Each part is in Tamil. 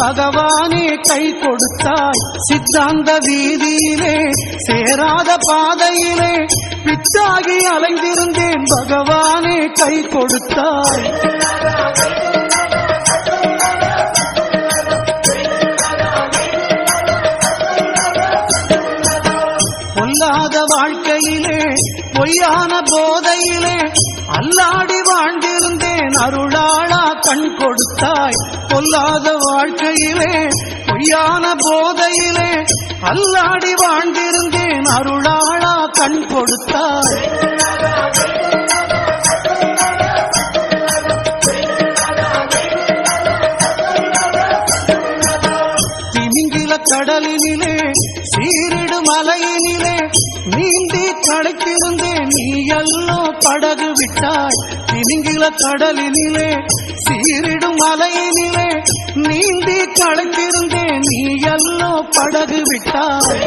பகவானே கை கொடுத்தாய். சித்தாந்த வீதியிலே சேராத பாதையிலே பிச்சாகி அலைந்திருந்தேன், பகவானே கை கொடுத்தாய். பொல்லாத வாழ்க்கையிலே பொய்யான போதையிலே அல்லாடி வாழ்ந்திருந்தேன், அருளாளா கண் கொடுத்தாய். பொல்லாத வாழ்க்கையிலே பொய்யான போதையிலே அல்லாடி வாழ்ந்திருந்தேன், அருளாளா கண் கொடுத்தாய். திமிங்கில கடலினிலே சீரிடு மலையினிலே நீந்தி களைத்திருந்தேன், நீ எல்லோ படகு விட்டாய். திமிங்கில கடலினிலே சீரிடும் மலையினிலே நீந்தி களைத்திருந்தேன், நீ எல்லோ படகு விட்டாய்.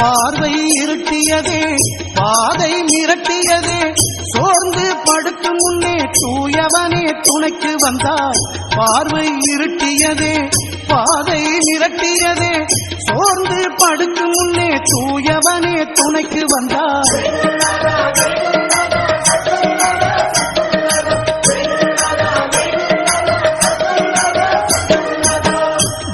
பார்வை இருட்டியதே, பாதை மிரட்டியதே, சோர்ந்து படுக்கும் முன்னே தூயவனே துணைக்கு வந்தாய். பார்வை இருட்டியதே, பாதை மிரட்டியதே, சோர்ந்து படுக்கும் முன்னே தூயவனே துணைக்கு வந்தாய்.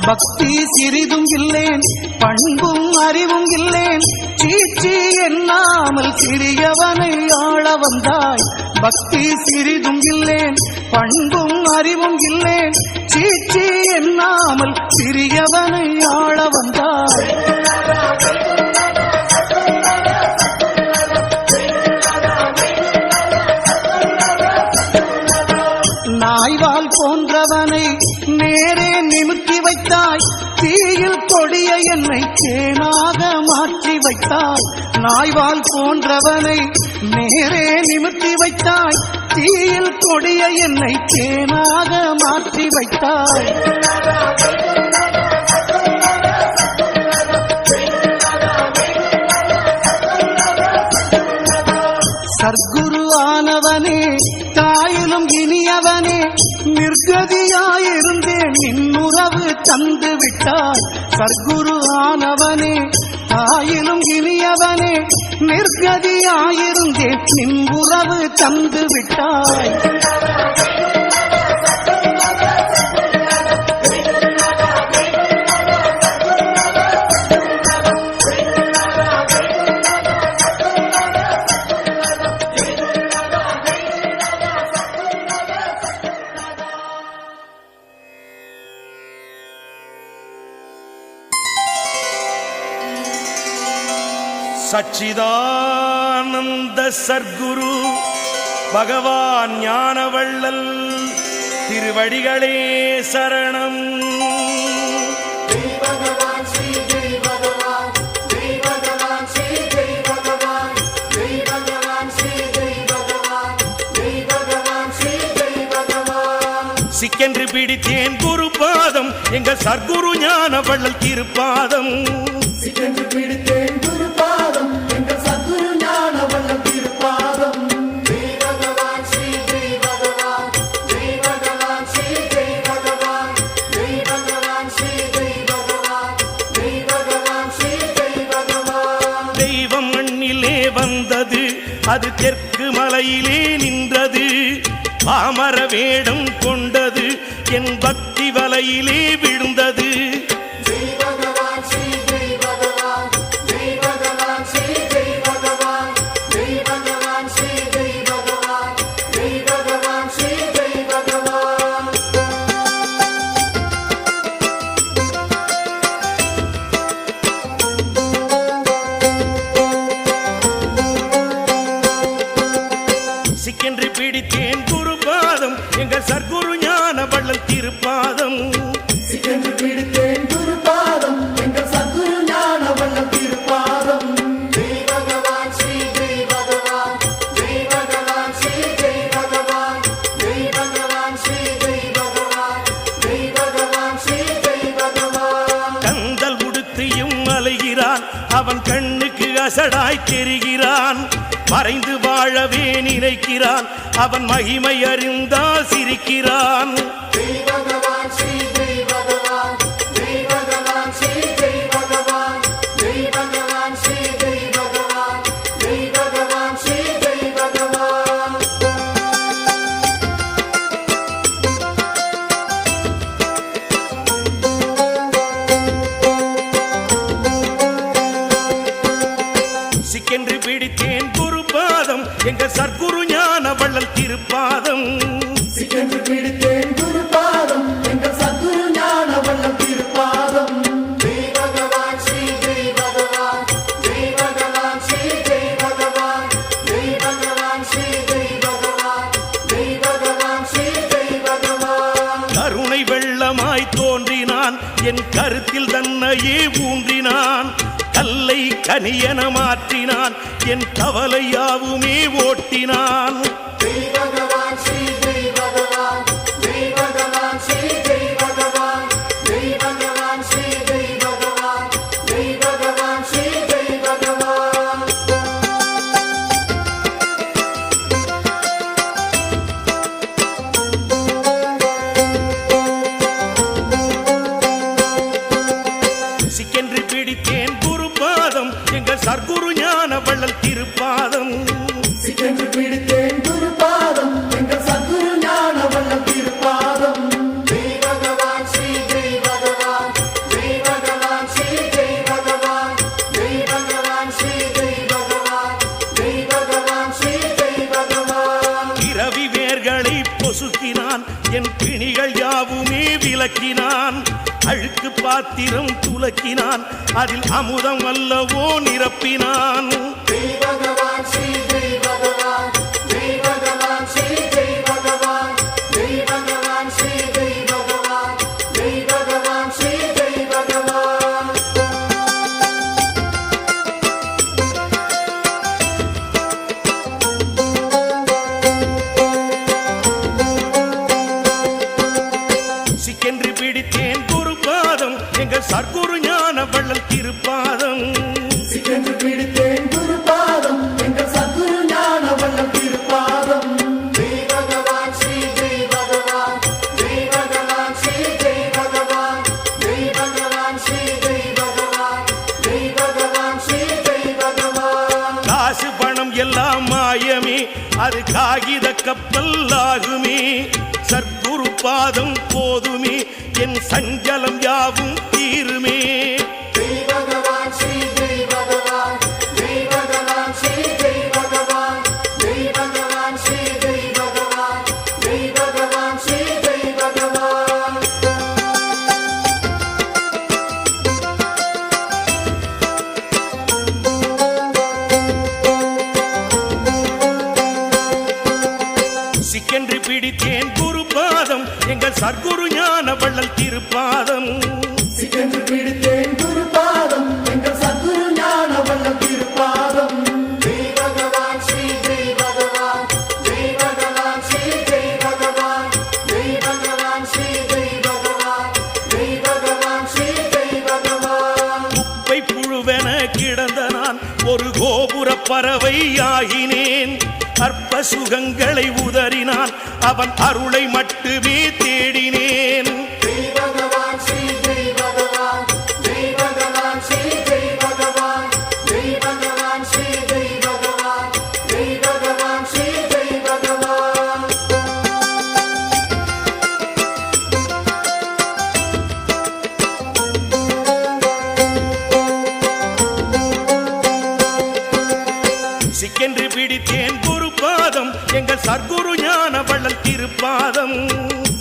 பக்தி சிறிதும் இல்லேன், பண்பும் அறிவும் இல்லேன், சீச்சி எண்ணாமல் சிறியவனை ஆள வந்தாய். பக்தி சிறிதும் இல்லேன், பண்பும் அறிவும் இல்லேன், சீச்சி எண்ணாமல் சிறியவனை ஆள வந்தாய். நாய்வால் போன்றவனை நேரே நிமிர்த்தி வைத்தாய். தீயில் கொடிய என்னை தேனாக மாற்றி வைத்தாய். நாய்வால் போன்றவனை நேரே நிமிர்த்தி வைத்தாய். தீயில் கொடிய என்னை தேனாக மாற்றி வைத்தாய். சர்க்குரு ஆனவனே, தாயிலும் இனியவனே, நிர்கதியாயிருந்தேன், நின்னுறவு தந்து விட்டாய். சர்க்குரு ஆனவனே, தாயிலும் இனியவனே, நிர்கதியாயிருந்தேன், நின்னுறவு தந்து விட்டாய். சச்சிதானந்த சர்க்குரு பகவான் ஞானவள்ளல் திருவடிகளே சரணம். சிக்கென்று பிடித்தேன் குரு பாதம், எங்கள் சர்க்குரு ஞானவள்ளல் திருப்பாதம். சிக்கென்று பிடித்தேன் குரு பாதம், எங்கள் சத்குரு ஞானவள்ளல் திருப்பாதம். ஜெய் பகவான் ஸ்ரீ ஜெய் பகவான், ஜெய் பகவான் ஸ்ரீ ஜெய் பகவான், ஜெய் பகவான் ஸ்ரீ ஜெய் பகவான், ஜெய் பகவான் ஸ்ரீ ஜெய் பகவான். தெய்வம் மண்ணிலே வந்தது, அது தெற்கு மலையிலே நின்றது. பாமர வேடம் கொண்டது, என் பக்தி வலையிலே விழுந்தது. ஜெய் பகவான் ஸ்ரீ ஜெய் பகவான், ஜெய் பகவான் ஸ்ரீ ஜெய் பகவான், ஜெய் பகவான் ஸ்ரீ ஜெய் பகவான், ஜெய் பகவான் ஸ்ரீ ஜெய் பகவான். சிக்கென்று பிடித்தேன் குரு பாதம், எங்கள் சர்க்குரு ஞானவள்ளல் திருப்பாதம். சிக்கென்று பிடித்தேன் குரு பாதம், எங்கள் சத்குரு ஞானவள்ளல் திருப்பாதம். ஜெய் பகவான் ஸ்ரீ ஜெய் பகவான், ஜெய் பகவான் ஸ்ரீ ஜெய் பகவான், ஜெய் பகவான் ஸ்ரீ ஜெய் பகவான், ஜெய் பகவான் ஸ்ரீ ஜெய் பகவான். கந்தல் உடுத்தியும் அலைகிறான், அவன் கண்ணுக்கு அசடாய் தெரிகிறான். மறைந்து வாழவே நினைக்கிறான் அவன் மகிமை அறிந்தால் சிரிக்கிறான் ஜெய் பகவான் ஸ்ரீ ஜெய் பகவான் ஜெய் பகவான் ஸ்ரீ ஜெய் பகவான் ஜெய் பகவான் ஸ்ரீ ஜெய் பகவான் ஜெய் பகவான் ஸ்ரீ ஜெய் பகவான் சிக்கென்று பிடித்தேன் குருபாதம் எங்கள் சர்க்குரு ஞான வள்ளல் திருப்பாதம் சிக்கென்று பிடித்தேன் குருபாதம் எங்கள் சத்குரு ஞான வள்ளல் திருப்பாதம் ஜெய் பகவான் ஸ்ரீ ஜெய் பகவான் ஜெய் பகவான் ஸ்ரீ ஜெய் பகவான் ஜெய் பகவான் ஸ்ரீ ஜெய் பகவான் ஜெய் பகவான் ஸ்ரீ ஜெய் பகவான் கருணை வெள்ளமாய் தோன்றினான் என் கருத்தில் தன்னையே ஊன்றினான் கல்லை கனியன மாற்றினான் என் கவலையாவுமே ஓட்டினான் ஜெய் பகவான் ஸ்ரீ ஜெய் பகவான் ஜெய் பகவான் ஸ்ரீ ஜெய் பகவான் ஜெய் பகவான் ஸ்ரீ ஜெய் பகவான் ஜெய் பகவான் ஸ்ரீ ஜெய் பகவான் சிக்கென்று பிடித்தேன் குருபாதம் எங்கள் சர்க்குரு ஞான வள்ளல் திருப்பாதம் சிக்கென்று பிடித்தேன் குருபாதம் எங்கள் சத்குரு ஞான வள்ளல் திருப்பாதம் ஜெய் பகவான் ஸ்ரீ ஜெய் பகவான் ஜெய் பகவான் ஸ்ரீ ஜெய் பகவான் ஜெய் பகவான் ஸ்ரீ ஜெய் பகவான் ஜெய் பகவான் ஸ்ரீ ஜெய் பகவான் இரவி வேர்களை பொசுக்கினான் என் பிணிகள் யாவுமே விலக்கினான் அழுக்கு பாத்திரம் துலக்கினான் அதில் அமுதம் அல்லவோ நிரப்பினான் ஜெய் பகவான் ஸ்ரீ ஜெய் பகவான் ஜெய் பகவான் ஸ்ரீ ஜெய் பகவான் ஜெய் பகவான் ஸ்ரீ ஜெய் பகவான் ஜெய் பகவான் ஸ்ரீ ஜெய் பகவான் சிக்கென்று பிடித்தேன் குருபாதம் எங்கள் சர்க்குரு ஞான வள்ளல் திருப்பாதம் சிக்கென்று பிடித்தேன் குருபாதம் எங்கள் சத்குரு ஞான வள்ளல் திருப்பாதம் ஜெய் பகவான் ஸ்ரீ ஜெய் பகவான் ஜெய் பகவான் ஸ்ரீ ஜெய் பகவான் ஜெய் பகவான் ஸ்ரீ ஜெய் பகவான் ஜெய் பகவான் ஸ்ரீ ஜெய் பகவான் காசு பணம் எல்லாம் மாயமே அது காகித கப்பல் ஆகுமே சர்க்குரு பாதம் போதுமே என் சஞ்சலம் யாவும் தீருமே ஜெய் பகவான் ஸ்ரீ ஜெய் பகவான் ஜெய் பகவான் ஸ்ரீ ஜெய் பகவான் ஜெய் பகவான் ஸ்ரீ ஜெய் பகவான் ஜெய் பகவான் ஸ்ரீ ஜெய் பகவான் சிக்கென்று பிடித்தேன் குருபாதம் எங்கள் சர்க்குரு ஞான வள்ளல் திருப்பாதம் சிக்கென்று பிடித்தேன் குருபாதம் எங்கள் சத்குரு ஞான வள்ளல் திருப்பாதம் ஜெய் பகவான் ஸ்ரீ ஜெய் பகவான் ஜெய் பகவான் ஸ்ரீ ஜெய் பகவான் ஜெய் பகவான் ஸ்ரீ ஜெய் பகவான் ஜெய் பகவான் ஸ்ரீ ஜெய் பகவான் குப்பை புழுவென கிடந்த நான் ஒரு கோபுர பறவை ஆகினேன் அற்ப சுகங்களை உதறினான் அவன் அருளை மட்டுமே தேடினேன் ஜெய் பகவான் ஸ்ரீ ஜெய் பகவான் ஜெய் பகவான் ஸ்ரீ ஜெய் பகவான் ஜெய் பகவான் ஸ்ரீ ஜெய் பகவான் ஜெய் பகவான் ஸ்ரீ ஜெய் பகவான் சிக்கென்று பிடித்தேன் குருபாதம் எங்கள் சர்க்குரு ஞான வள்ளல் திருப்பாதம்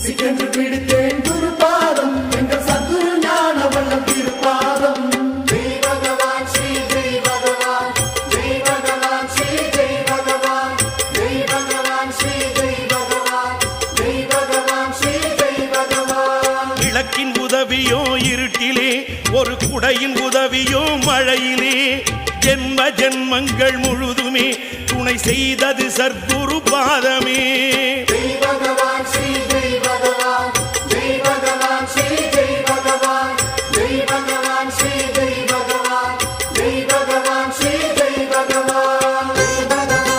சிக்கென்று பிடித்தேன் குருபாதம் எங்கள் சத்குரு ஞான வள்ளல் திருப்பாதம் ஜெய் பகவான் ஸ்ரீ ஜெய் பகவான் ஜெய் பகவான் ஸ்ரீ ஜெய் பகவான் ஜெய் பகவான் ஸ்ரீ ஜெய் பகவான் ஜெய் பகவான் ஸ்ரீ ஜெய் பகவான் விளக்கின் உதவியோ இருட்டிலே ஒரு குடையின் உதவியோ மழையிலே ஜென்ம ஜென்மங்கள் முழுதுமே துணை செய்தது சர்க்குரு பாதமே ஜெய் பகவான் ஸ்ரீ ஜெய் பகவான் ஜெய் பகவான் ஸ்ரீ ஜெய் பகவான் ஜெய் பகவான் ஸ்ரீ ஜெய் பகவான் ஜெய் பகவான் ஸ்ரீ ஜெய் பகவான் ஜெய் பகவான்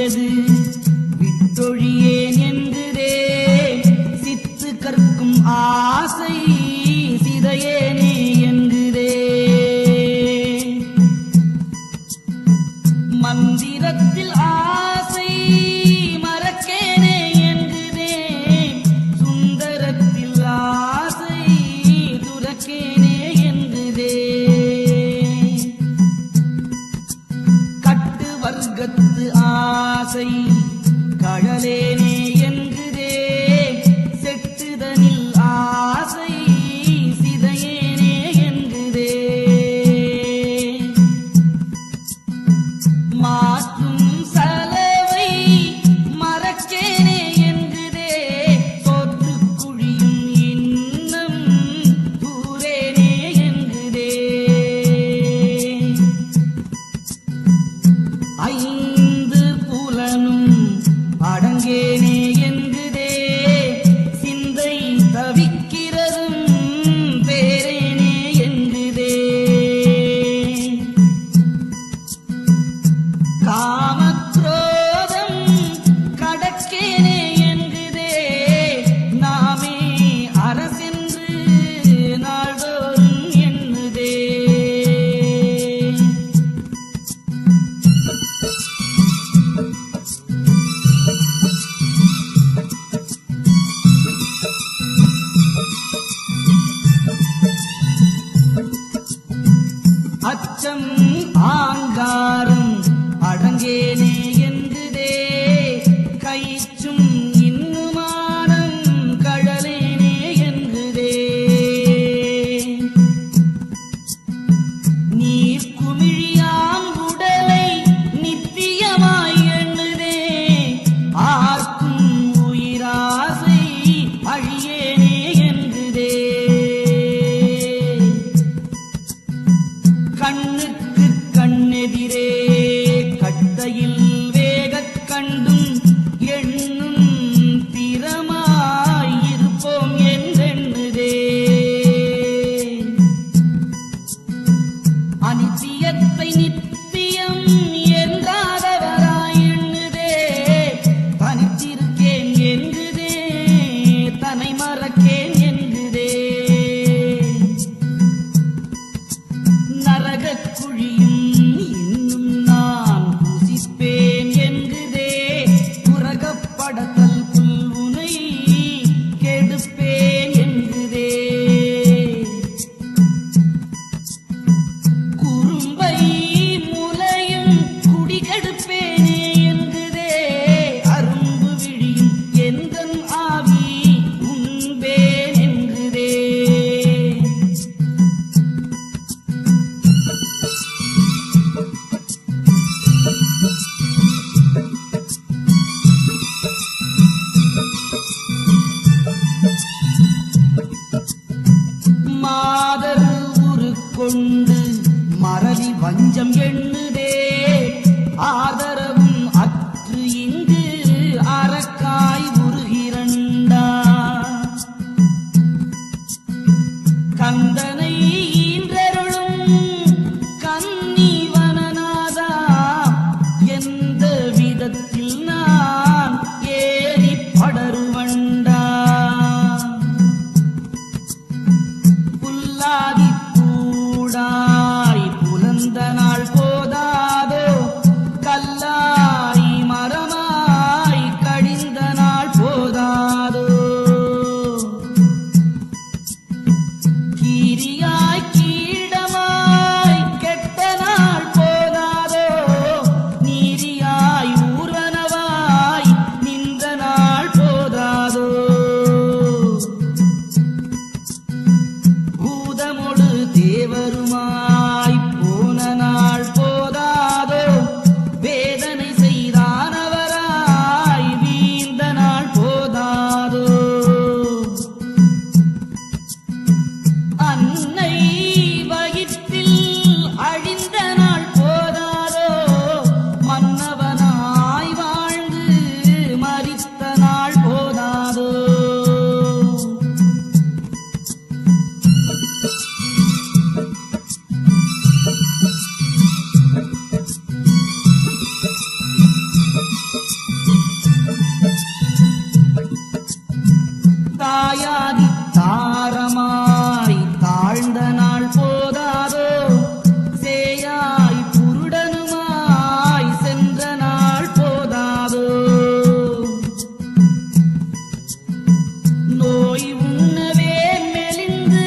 தோன்றியது விட்டொழியேன் என்றே சித்து கற்கும் ஆசை சிதையேனே என்றே மந்திரத்தில் ஆசை மறக்கேனே என்றே சுந்தரத்தில் ஆசை துறக்கேனே என்றே கட்டு வர்க்கத்து ஆசை கழலேனே என்றே செட்டுதனில் ஆசை சிதையேனே என்றே மாற்றும் சலவை மறக்கேனே என்றே தோற்று குழியும் இன்னம் தூரேனே என்றே ஐந்து புலனும் அடங்கேனே என்றே சிந்தை தவிக்கிறதும் பேரேனே என்றே காமக்ரோதம் கடக்கேனே என்றே நாமே அரசென்று நாள்தோறும் எண்ணுதே அச்சம் ஆங்காரம் அடங்கேனே என்றே கைச்சும் இன்னுமானம் கழலேனே என்றே நீர் குமிழியாம் உடலை நித்தியமாய் எண்ணுதே ஆர்க்கும் உயிராசை அழியேனே என்றே கண்ணுக்கு கண்ணெதிரே கட்டையில் வேகக் கண்டும் எண்ணும் திறமாயிருப்போம் என்றெண்ணுதே அனித்தியத்தை நித்தியம் என்றாதவராய் எண்ணுதே தனித்திருக்கேன் என்றுதே தன்னை மறக்கேன் என்றுதே நரகக் குழியும் இன்னும் நான் புசிப்பேன் என்றுதே உரகப்படத்தல் புல்வுனை கெடுப்பேன் என்றுதே குறும்பை முலையும் குடிகெடுப்பேனே என்றுதே அரும்பு விழியும் எந்தன் ஆவி உண்பேன் என்றுதே மாதர் உருக்கொண்டு மறவி வஞ்சம் எண்ணுதே ஆதரவும் அற்று இங்கு அரக்காய் உருகிறண்டா கந்தனை ஈன்றருளும் கன்னிவனநாதா எந்த விதத்தில் நான் ஏறி படருவண்டா புல்லாதி பூடாய் புலந்த நாள் போதாதோ கல்லாய் மரமாய் கழிந்த நாள் போதாதோ கீரியாய் கீடமாய் கெட்ட நாள் போதாதோ நீரியாய் ஊர்வனவாய் நின்ற நாள் போதாதோ பூதமொடு தேவருமாய் போன நாள் போதாதோ வேதனை செய்தானவராய் வீழ்ந்த நாள் போதாதோ அன்னை வயிற்றில் அழிந்த நாள் போதாதோ மன்னவனாய் வாழ்ந்து மரித்த நாள் போதாதோ நாள் போதாதோ சேயாய் புருடனுமாய் சென்ற நாள் போதாதோ நோய் உண்ணவே மெலிந்து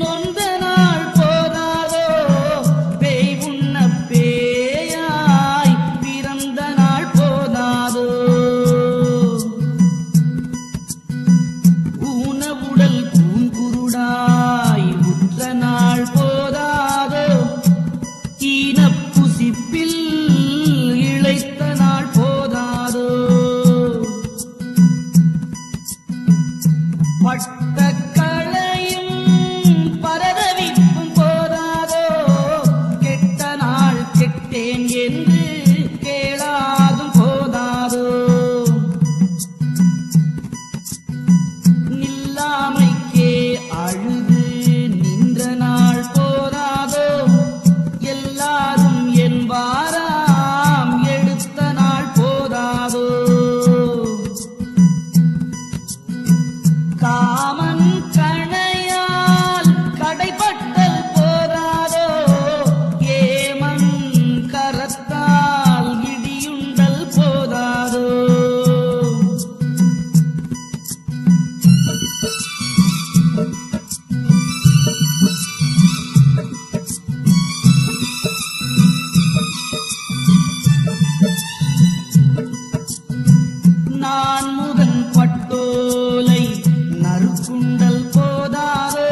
நொந்த நாள் போதாதோ பேய் உண்ண பேயாய் பிறந்த நாள் போதாதோ ஊனவுடல் கூங்குருடாய் உற்ற நாள் போதாதோ ஈனப்புசிப்பில் இளைத்த நாள் போதாதோ பட்டக்களையும் பரதவிப்பும் போதாதோ கெட்ட நாள் கெட்டேன் என்று கேளாதும் போதாதோ நில்லாமைக்கே அழுது நின்ற நாள் போதாதோ எல்லாரும் என்பாராம் எடுத்த நாள் போதாதோ காமன் கணையால் கடைப்பட்டல் போதாதோ ஏமன் கரத்தால் இடியுண்டல் போதாதோ நான் முதன் பட்டோலை நறுக்குண்டல் போதாதோ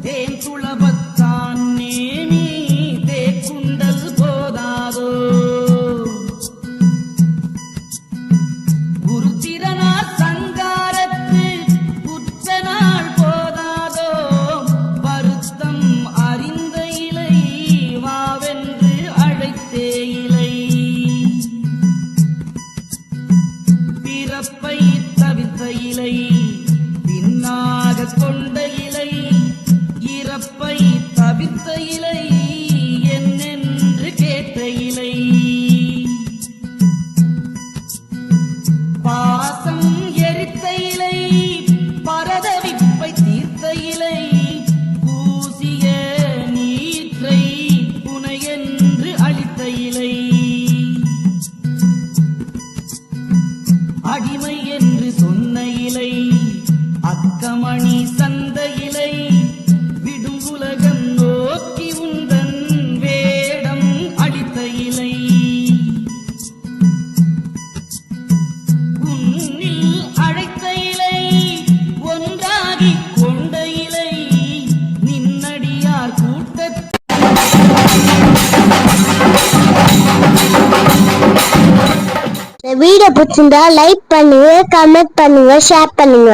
தேன் துளபத்தான் நேமி தேக்குண்டல் போதாதோ குருத்திரனார் சங்காரத்து குற்ற நாள் போதாதோ வருத்தம் அறிந்த இலை வாவென்று அழைத்தே இலை பிறப்பை தவித்த இலை பின்னாக கொண்ட இலை இறப்பை தவித்த இலை என்னென்று கேட்ட இலை பாசம் எரித்த இலை பரதவிப்பை தீர்த்த இலை பூசிய நீற்றை புனையென்று அளித்த இலை அடிமை என்று சொன்ன இலை அக்கமணி சந்த இலை விடும் உலகம் நோக்கி உந்தன் வேடம் அளித்த இலை உன்னில் அழைத்த இலை ஒன்றாகி கொண்ட இலை நின்னடியார் கூட்டத்தில் இந்த வீடியோ பிடிச்சிருந்தா லைக் பண்ணுங்க, கமெண்ட் பண்ணுங்க, ஷேர் பண்ணுங்க.